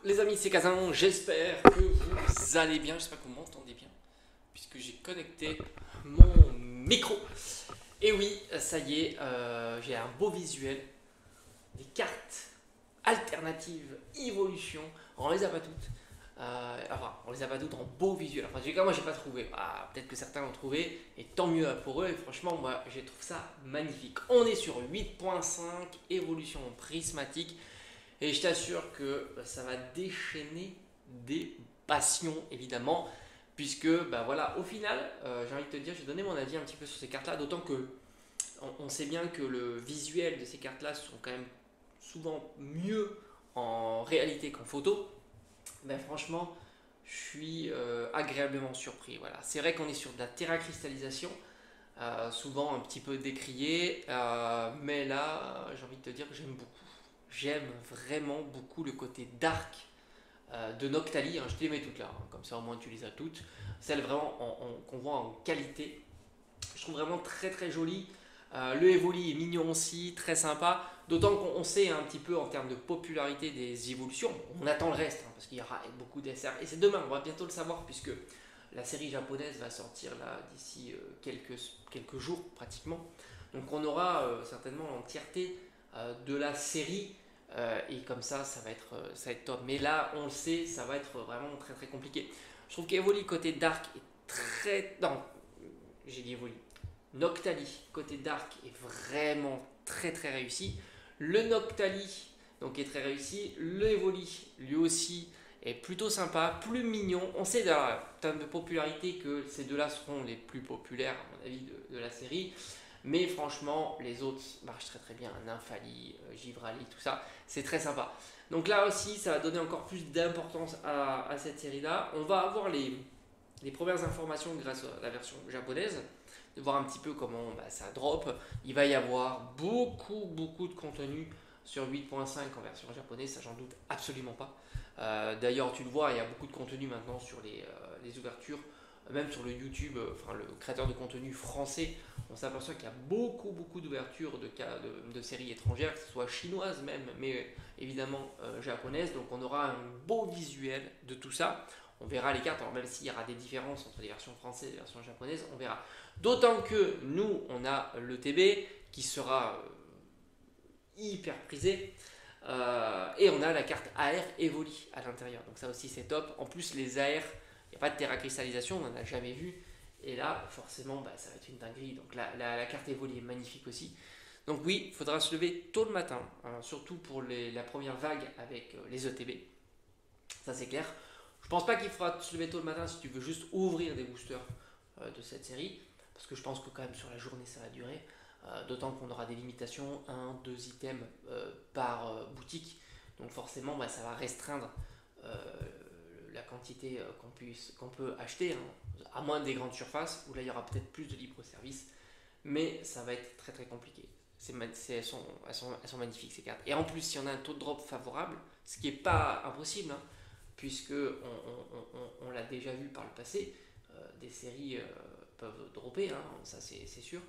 Les amis, c'est Kazan, j'espère que vous allez bien, j'espère que vous m'entendez bien, puisque j'ai connecté mon micro. Et oui, ça y est, j'ai un beau visuel, des cartes alternatives, évolution, on les a pas toutes. Enfin, on les a pas toutes en beau visuel. Enfin, en tout cas, moi j'ai pas trouvé. Ah, peut-être que certains l'ont trouvé, et tant mieux pour eux. Et franchement, moi je trouve ça magnifique. On est sur 8.5 évolution prismatique. Et je t'assure que ça va déchaîner des passions, évidemment, puisque, bah voilà, au final, j'ai envie de te dire, j'ai donné mon avis un petit peu sur ces cartes-là, d'autant que on sait bien que le visuel de ces cartes-là sont quand même souvent mieux en réalité qu'en photo. Ben franchement, je suis agréablement surpris. Voilà. C'est vrai qu'on est sur de la terracristallisation, souvent un petit peu décrié, mais là, j'ai envie de te dire que j'aime beaucoup. J'aime vraiment beaucoup le côté dark de Noctali, hein, je te les mets toutes là, hein, comme ça au moins tu les as toutes. Celle vraiment qu'on voit en qualité, je trouve vraiment très très jolie. Le Evoli est mignon aussi, très sympa. D'autant qu'on sait un petit peu en termes de popularité des évolutions. On attend le reste, hein, parce qu'il y aura beaucoup d'SR. Et c'est demain, on va bientôt le savoir, puisque la série japonaise va sortir là d'ici quelques jours pratiquement. Donc on aura certainement l'entièreté de la série. Et comme ça va être top. Mais là, on le sait, ça va être vraiment très très compliqué. Je trouve qu'Evoli côté dark est très. Non, j'ai dit Evoli. Noctali côté dark est vraiment très très réussi. Le Noctali donc est très réussi. Le Evoli lui aussi est plutôt sympa, plus mignon. On sait dans en termes de popularité que ces deux-là seront les plus populaires à mon avis de la série. Mais franchement, les autres marchent très très bien. Nymphali, Givrali, tout ça, c'est très sympa. Donc là aussi, ça va donner encore plus d'importance à cette série-là. On va avoir les premières informations grâce à la version japonaise, de voir un petit peu comment ça drop. Il va y avoir beaucoup de contenu sur 8.5 en version japonaise, ça j'en doute absolument pas. D'ailleurs, tu le vois, il y a beaucoup de contenu maintenant sur les ouvertures, même sur le YouTube, enfin le créateur de contenu français, on s'aperçoit qu'il y a beaucoup d'ouvertures de séries étrangères, que ce soit chinoises même, mais évidemment japonaises. Donc on aura un beau visuel de tout ça. On verra les cartes, alors même s'il y aura des différences entre les versions françaises et les versions japonaises, on verra. D'autant que nous, on a le TB qui sera hyper prisé. Et on a la carte AR Evoli à l'intérieur. Donc ça aussi c'est top. En plus les AR, il n'y a pas de terracristallisation, on n'en a jamais vu. Et là, forcément, ça va être une dinguerie. Donc la carte Evoli est magnifique aussi. Donc oui, il faudra se lever tôt le matin, hein, surtout pour la première vague avec les ETB. Ça c'est clair. Je pense pas qu'il faudra se lever tôt le matin si tu veux juste ouvrir des boosters de cette série. Parce que je pense que quand même sur la journée ça va durer. D'autant qu'on aura des limitations, un, 2 items par boutique. Donc forcément, ça va restreindre euh, la quantité qu'on peut acheter, hein, à moins des grandes surfaces, où là il y aura peut-être plus de libre service. Mais ça va être très très compliqué. Elles sont magnifiques ces cartes. Et en plus, si on a un taux de drop favorable, ce qui n'est pas impossible, hein, puisque on l'a déjà vu par le passé, des séries peuvent dropper, hein, ça c'est sûr.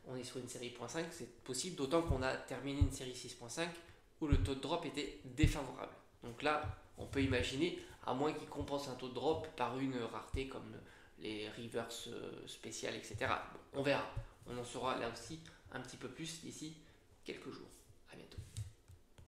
On est sur une série 0.5, c'est possible, d'autant qu'on a terminé une série 6.5 où le taux de drop était défavorable. Donc là, on peut imaginer, à moins qu'il compense un taux de drop par une rareté comme les reverse spéciales, etc. Bon, on verra. On en saura là aussi un petit peu plus d'ici quelques jours. À bientôt.